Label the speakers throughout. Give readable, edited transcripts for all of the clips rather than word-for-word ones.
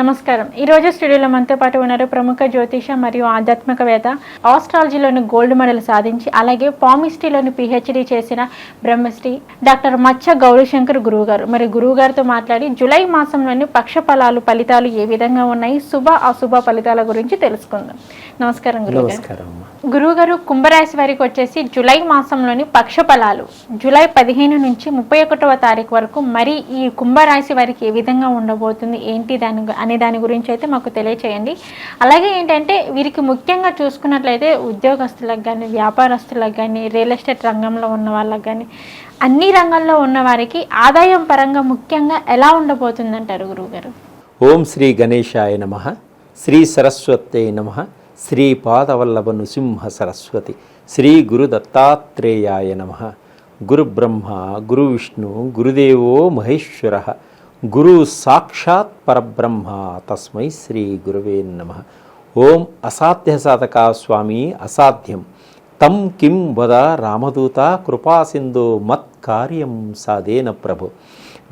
Speaker 1: నమస్కారం. ఈరోజు స్టూడియోలో మనతో పాటు ఉన్నారు ప్రముఖ జ్యోతిష మరియు ఆధ్యాత్మికవేత్త, ఆస్ట్రాలజీలోని గోల్డ్ మెడల్ సాధించి అలాగే పామిస్ట్రీలోని పిహెచ్డి చేసిన బ్రహ్మశ్రీ డాక్టర్ మచ్చ గౌరీశంకర్ గురువు గారు. మరి గురువు గారితో మాట్లాడి జూలై మాసంలోని పక్ష ఫలితాలు ఏ విధంగా ఉన్నాయి, శుభ అశుభ ఫలితాల గురించి తెలుసుకుందాం. నమస్కారం గురువుగారు. గురువుగారు, కుంభరాశి వారికి వచ్చేసి జూలై మాసంలోని పక్ష ఫలాలు జూలై 15 నుంచి 31వ తారీఖు వరకు మరి ఈ కుంభరాశి వారికి ఏ విధంగా ఉండబోతుంది, ఏంటి దాని గురించి అయితే మాకు తెలియచేయండి. అలాగే ఏంటంటే వీరికి ముఖ్యంగా చూసుకున్నట్లయితే ఉద్యోగస్తులకు కానీ, వ్యాపారస్తులకు కానీ, రియల్ ఎస్టేట్ రంగంలో ఉన్న వాళ్ళకి కానీ, అన్ని రంగాల్లో ఉన్న వారికి ఆదాయం పరంగా ముఖ్యంగా ఎలా ఉండబోతుంది అంటారు గురువుగారు?
Speaker 2: ఓం శ్రీ గణేశాయ నమః, శ్రీ సరస్వతే నమః, శ్రీ పాదవల్లభ నృసింహ సరస్వతి, శ్రీ గురు దత్తాత్రేయాయ నమః. గురు బ్రహ్మ గురు విష్ణు గురుదేవో మహేశ్వర, గురు సాక్షాత్ పరబ్రహ్మ, తస్మై శ్రీ గురువే నమః. ఓం అసాధ్య సాధక స్వామి అసాధ్యం తం కిం వద రామదూత, కృపాసింధో మత్కార్యం సాధేన ప్రభు.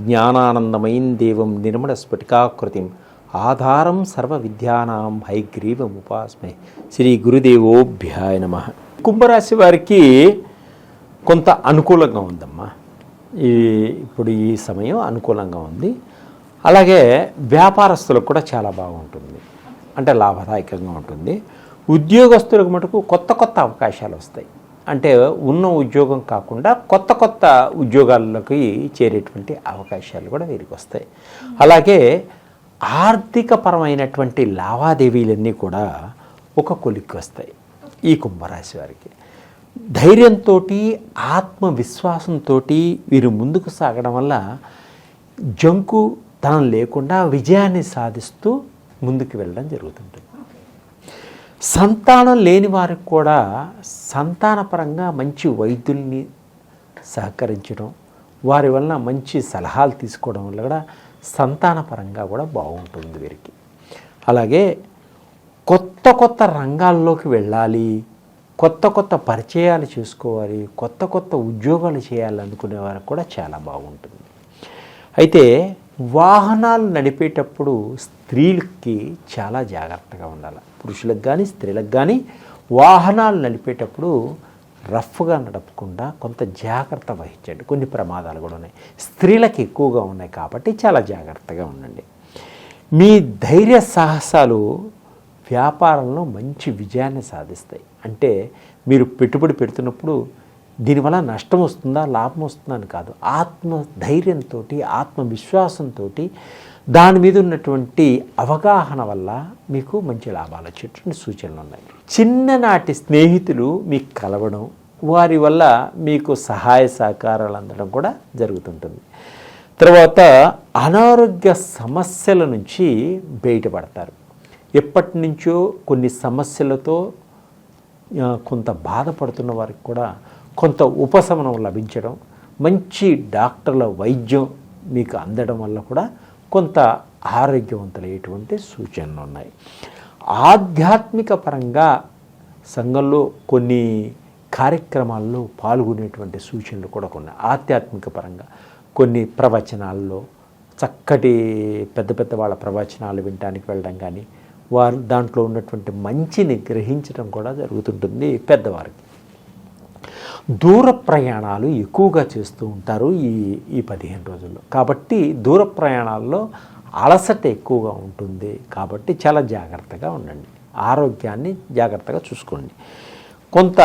Speaker 2: జ్ఞానానందమయం దేవం నిర్మల స్ఫటికాకృతిం, ఆధారం సర్వ విద్యానాం హైగ్రీవం ఉపాస్మే. శ్రీ గురుదేవోభ్యాయ నమః. కుంభరాశి వారికి కొంత అనుకూలంగా ఉందమ్మా. ఇప్పుడు ఈ సమయం అనుకూలంగా ఉంది. అలాగే వ్యాపారస్తులకు కూడా చాలా బాగుంటుంది, అంటే లాభదాయకంగా ఉంటుంది. ఉద్యోగస్తులకు మటుకు కొత్త కొత్త అవకాశాలు వస్తాయి. అంటే ఉన్న ఉద్యోగం కాకుండా కొత్త కొత్త ఉద్యోగాల్లోకి చేరేటువంటి అవకాశాలు కూడా వీరికి వస్తాయి. అలాగే ఆర్థికపరమైనటువంటి లావాదేవీలన్నీ కూడా ఒక కొలిక్కి వస్తాయి ఈ కుంభరాశి వారికి. ధైర్యంతో, ఆత్మవిశ్వాసంతో వీరు ముందుకు సాగడం వల్ల జంకుతనం లేకుండా విజయాన్ని సాధిస్తూ ముందుకు వెళ్ళడం జరుగుతుంటుంది. సంతానం లేని వారికి కూడా సంతానపరంగా మంచి వైద్యుల్ని సహకరించడం, వారి వలన మంచి సలహాలు తీసుకోవడం వల్ల కూడా సంతానపరంగా కూడా బాగుంటుంది వీరికి. అలాగే కొత్త కొత్త రంగాల్లోకి వెళ్ళాలి, కొత్త కొత్త పరిచయాలు చేసుకోవాలి, కొత్త కొత్త ఉద్యోగాలు చేయాలనుకునే వారికి కూడా చాలా బాగుంటుంది. అయితే వాహనాలు నడిపేటప్పుడు స్త్రీలకి చాలా జాగ్రత్తగా ఉండాలి. పురుషులకు కానీ స్త్రీలకు కానీ వాహనాలు నడిపేటప్పుడు రఫ్గా నడపకుండా కొంత జాగ్రత్త వహించండి. కొన్ని ప్రమాదాలు కూడా ఉన్నాయి, స్త్రీలకు ఎక్కువగా ఉన్నాయి కాబట్టి చాలా జాగ్రత్తగా ఉండండి. మీ ధైర్య సాహసాలు వ్యాపారంలో మంచి విజయాన్ని సాధిస్తాయి. అంటే మీరు పెట్టుబడి పెడుతున్నప్పుడు దీనివల్ల నష్టం వస్తుందా లాభం వస్తుందా అని కాదు, ఆత్మధైర్యంతో ఆత్మవిశ్వాసంతో దాని మీద ఉన్నటువంటి అవగాహన వల్ల మీకు మంచి లాభాలు వచ్చేటువంటి సూచనలు ఉన్నాయి. చిన్ననాటి స్నేహితులు మీకు కలవడం, వారి వల్ల మీకు సహాయ సహకారాలు అందడం కూడా జరుగుతుంటుంది. తర్వాత అనారోగ్య సమస్యల నుంచి బయటపడతారు. ఎప్పటి నుంచో కొన్ని సమస్యలతో కొంత బాధపడుతున్న వారికి కూడా కొంత ఉపశమనం లభించడం, మంచి డాక్టర్ల వైద్యం మీకు అందడం వల్ల కూడా కొంత ఆరోగ్యవంతులయ్యేటువంటి సూచనలు ఉన్నాయి. ఆధ్యాత్మిక పరంగా సంఘంలో కొన్ని కార్యక్రమాల్లో పాల్గొనేటువంటి సూచనలు కూడా కొన్ని ఆధ్యాత్మిక పరంగా కొన్ని ప్రవచనాల్లో చక్కటి పెద్ద పెద్ద వాళ్ళ ప్రవచనాలు వినడానికి వెళ్ళడం కానీ, వారు దాంట్లో ఉన్నటువంటి మంచిని గ్రహించడం కూడా జరుగుతుంటుంది. పెద్దవారికి దూర ప్రయాణాలు ఎక్కువగా చేస్తూ ఉంటారు ఈ 15 రోజుల్లో. కాబట్టి దూర ప్రయాణాల్లో అలసట ఎక్కువగా ఉంటుంది. కాబట్టి చాలా జాగ్రత్తగా ఉండండి, ఆరోగ్యాన్ని జాగ్రత్తగా చూసుకోండి. కొంత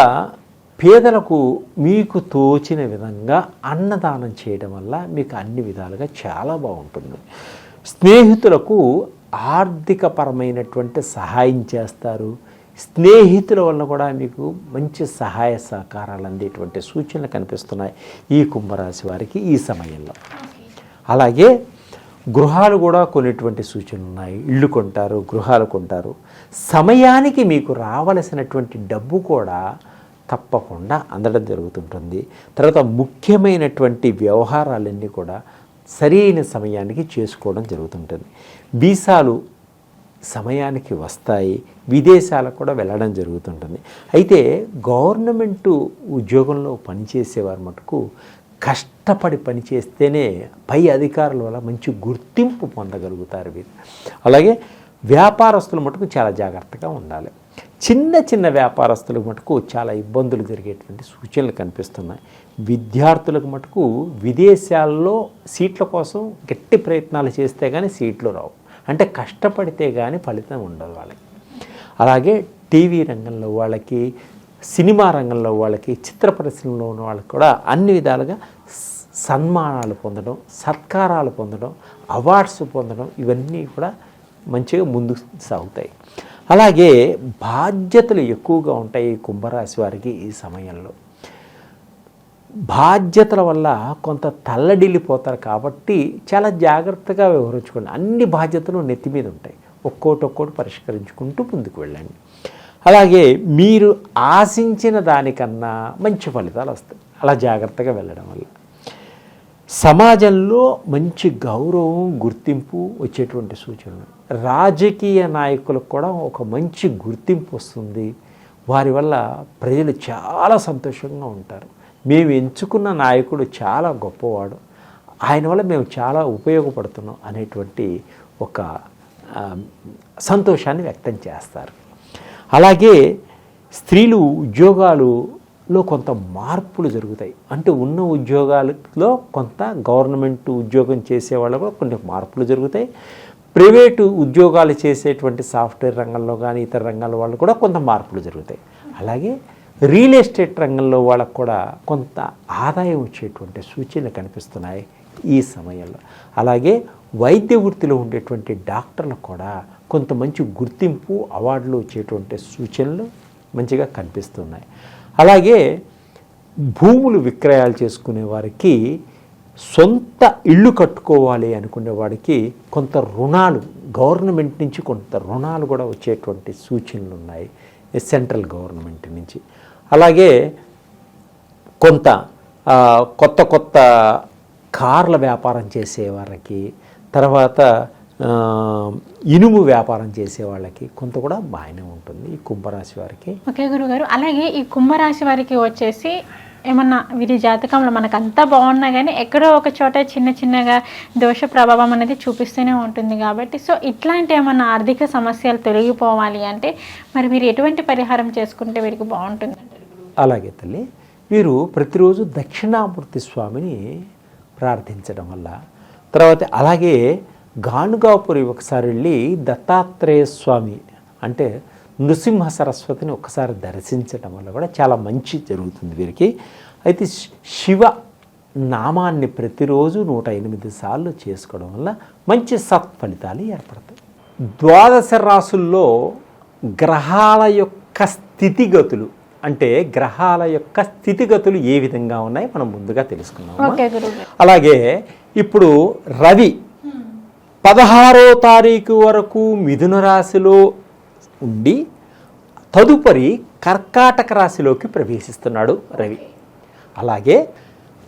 Speaker 2: పేదలకు మీకు తోచిన విధంగా అన్నదానం చేయడం వల్ల మీకు అన్ని విధాలుగా చాలా బాగుంటుంది. స్నేహితులకు ఆర్థికపరమైనటువంటి సహాయం చేస్తారు. స్నేహితుల వల్ల కూడా మీకు మంచి సహాయ సహకారాలు అందేటువంటి సూచనలు కనిపిస్తున్నాయి ఈ కుంభరాశి వారికి ఈ సమయంలో. అలాగే గృహాలు కూడా కొనేటువంటి సూచనలు ఉన్నాయి. ఇళ్ళు కొంటారు, గృహాలు కొంటారు. సమయానికి మీకు రావలసినటువంటి డబ్బు కూడా తప్పకుండా అందడం జరుగుతుంటుంది. తర్వాత ముఖ్యమైనటువంటి వ్యవహారాలన్నీ కూడా సరైన సమయానికి చేసుకోవడం జరుగుతుంటుంది. వీసాలు సమయానికి వస్తాయి, విదేశాలకు కూడా వెళ్ళడం జరుగుతుంటుంది. అయితే గవర్నమెంటు ఉద్యోగంలో పనిచేసేవారు మటుకు కష్టపడి పని చేస్తేనే పై అధికారుల వల్ల మంచి గుర్తింపు పొందగలుగుతారు వీరు. అలాగే వ్యాపారస్తుల మటుకు చాలా జాగ్రత్తగా ఉండాలి. చిన్న చిన్న వ్యాపారస్తులకు మటుకు చాలా ఇబ్బందులు జరిగేటువంటి సూచనలు కనిపిస్తున్నాయి. విద్యార్థులకు మటుకు విదేశాల్లో సీట్ల కోసం గట్టి ప్రయత్నాలు చేస్తే కానీ సీట్లు రావు. అంటే కష్టపడితే కానీ ఫలితం ఉండదు వాళ్ళకి. అలాగే టీవీ రంగంలో వాళ్ళకి, సినిమా రంగంలో వాళ్ళకి, చిత్ర పరిశ్రమలో ఉన్న వాళ్ళకి కూడా అన్ని విధాలుగా సన్మానాలు పొందడం, సత్కారాలు పొందడం, అవార్డ్స్ పొందడం ఇవన్నీ కూడా మంచిగా ముందుకు సాగుతాయి. అలాగే బాధ్యతలు ఎక్కువగా ఉంటాయి ఈ కుంభరాశి వారికి. ఈ సమయంలో బాధ్యతల వల్ల కొంత తల్లడిల్లిపోతారు కాబట్టి చాలా జాగ్రత్తగా వ్యవహరించుకోండి. అన్ని బాధ్యతలు నెత్తి మీద ఉంటాయి. ఒక్కోటి పరిష్కరించుకుంటూ ముందుకు వెళ్ళండి. అలాగే మీరు ఆశించిన దానికన్నా మంచి ఫలితాలు వస్తాయి అలా జాగ్రత్తగా వెళ్ళడం వల్ల. సమాజంలో మంచి గౌరవం, గుర్తింపు వచ్చేటువంటి సూచనలు. రాజకీయ నాయకులకు కూడా ఒక మంచి గుర్తింపు వస్తుంది. వారి వల్ల ప్రజలు చాలా సంతోషంగా ఉంటారు. మేము ఎంచుకున్న నాయకుడు చాలా గొప్పవాడు, ఆయన వల్ల మేము చాలా ఉపయోగపడుతున్నాం అనేటువంటి ఒక సంతోషాన్ని వ్యక్తం చేస్తారు. అలాగే స్త్రీలు ఉద్యోగాలలో కొంత మార్పులు జరుగుతాయి. అంటే ఉన్న ఉద్యోగాలలో కొంత గవర్నమెంట్ ఉద్యోగం చేసే వాళ్ళు కూడా కొన్ని మార్పులు జరుగుతాయి. ప్రైవేటు ఉద్యోగాలు చేసేటువంటి సాఫ్ట్వేర్ రంగంలో కానీ ఇతర రంగాల వాళ్ళు కూడా కొంత మార్పులు జరుగుతాయి. అలాగే రియల్ ఎస్టేట్ రంగంలో వాళ్ళకు కూడా కొంత ఆదాయం వచ్చేటువంటి సూచనలు కనిపిస్తున్నాయి ఈ సమయంలో. అలాగే వైద్య వృత్తిలో ఉండేటువంటి డాక్టర్లకు కూడా కొంత మంచి గుర్తింపు, అవార్డులు వచ్చేటువంటి సూచనలు మంచిగా కనిపిస్తున్నాయి. అలాగే భూములు విక్రయాలు చేసుకునే వారికి, సొంత ఇల్లు కట్టుకోవాలి అనుకునే వాడికి కొంత రుణాలు, గవర్నమెంట్ నుంచి కొంత రుణాలు కూడా వచ్చేటువంటి సూచనలు ఉన్నాయి సెంట్రల్ గవర్నమెంట్ నుంచి. అలాగే కొంత కొత్త కార్ల వ్యాపారం చేసేవారికి, తర్వాత ఇనుము వ్యాపారం చేసే వాళ్ళకి కొంత కూడా బాగానే ఉంటుంది ఈ కుంభరాశి వారికి.
Speaker 1: ఓకే గురుగారు, అలాగే ఈ కుంభరాశి వారికి వచ్చేసి ఏమన్నా వీరి జాతకంలో మనకు అంతా బాగున్నా కానీ ఎక్కడో ఒక చోట చిన్నగా దోష ప్రభావం అనేది చూపిస్తూనే ఉంటుంది కాబట్టి, సో ఇట్లాంటి ఏమన్నా ఆర్థిక సమస్యలు తొలగిపోవాలి అంటే మరి మీరు ఎటువంటి పరిహారం చేసుకుంటే వీరికి బాగుంటుంది?
Speaker 2: అలాగే తల్లి, వీరు ప్రతిరోజు దక్షిణామూర్తి స్వామిని ప్రార్థించడం వల్ల, తర్వాత అలాగే గానుగాపురి ఒకసారి వెళ్ళి దత్తాత్రేయ స్వామి అంటే నృసింహ సరస్వతిని ఒకసారి దర్శించడం వల్ల కూడా చాలా మంచి జరుగుతుంది వీరికి. అయితే శివ నామాన్ని ప్రతిరోజు 108 సార్లు చేసుకోవడం వల్ల మంచి సత్ఫలితాలు ఏర్పడతాయి. ద్వాదశ రాసుల్లో గ్రహాల యొక్క స్థితిగతులు, అంటే గ్రహాల యొక్క స్థితిగతులు ఏ విధంగా ఉన్నాయి మనం ముందుగా తెలుసుకున్నాం. అలాగే ఇప్పుడు రవి 16వ తారీఖు వరకు మిథున రాశిలో ఉండి తదుపరి కర్కాటక రాశిలోకి ప్రవేశిస్తున్నాడు రవి. అలాగే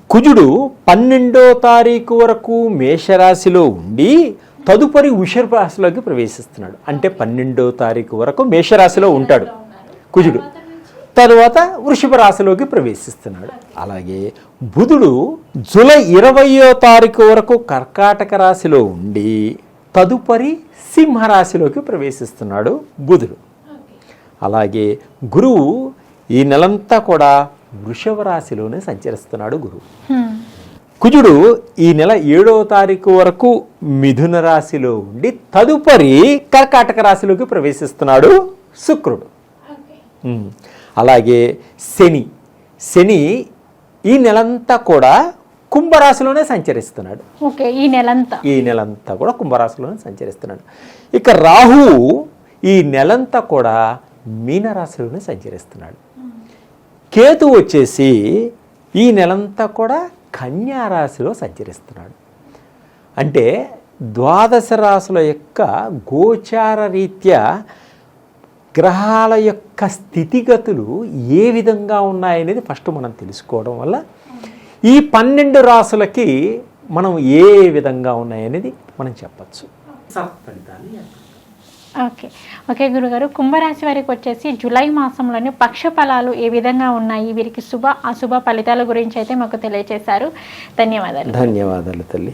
Speaker 2: కుజుడు 12వ తారీఖు వరకు మేషరాశిలో ఉండి తదుపరి వృషభ రాశిలోకి ప్రవేశిస్తున్నాడు. అంటే 12వ తారీఖు వరకు మేషరాశిలో ఉంటాడు కుజుడు, తరువాత వృషభ రాశిలోకి ప్రవేశిస్తున్నాడు. అలాగే బుధుడు జూలై 20వ తారీఖు వరకు కర్కాటక రాశిలో ఉండి తదుపరి సింహరాశిలోకి ప్రవేశిస్తున్నాడు బుధుడు. అలాగే గురువు ఈ నెలంతా కూడా వృషభ రాశిలోనే సంచరిస్తున్నాడు గురువు. కుజుడు ఈ నెల 7వ తారీఖు వరకు మిథున రాశిలో ఉండి తదుపరి కర్కాటక రాశిలోకి ప్రవేశిస్తున్నాడు శుక్రుడు. అలాగే శని ఈ నెలంతా కూడా కుంభరాశిలోనే సంచరిస్తున్నాడు. ఈ నెలంతా కూడా కుంభరాశిలోనే సంచరిస్తున్నాడు. ఇక రాహువు ఈ నెలంతా కూడా మీనరాశిలోనే సంచరిస్తున్నాడు. కేతు వచ్చేసి ఈ నెలంతా కూడా కన్యా రాశిలో సంచరిస్తున్నాడు. అంటే ద్వాదశ రాశుల యొక్క గోచార రీత్యా గ్రహాల యొక్క స్థితిగతులు ఏ విధంగా ఉన్నాయనేది ఫస్ట్ మనం తెలుసుకోవడం వల్ల ఈ 12 రాశులకి మనం ఏ విధంగా ఉన్నాయనేది మనం చెప్పచ్చు.
Speaker 1: ఓకే ఓకే గురుగారు, కుంభరాశి వారికి వచ్చేసి జూలై మాసంలోని పక్ష ఫలాలు ఏ విధంగా ఉన్నాయి, వీరికి శుభ అశుభ ఫలితాల గురించి అయితే మాకు తెలియజేశారు. ధన్యవాదాలు.
Speaker 2: ధన్యవాదాలు తల్లి.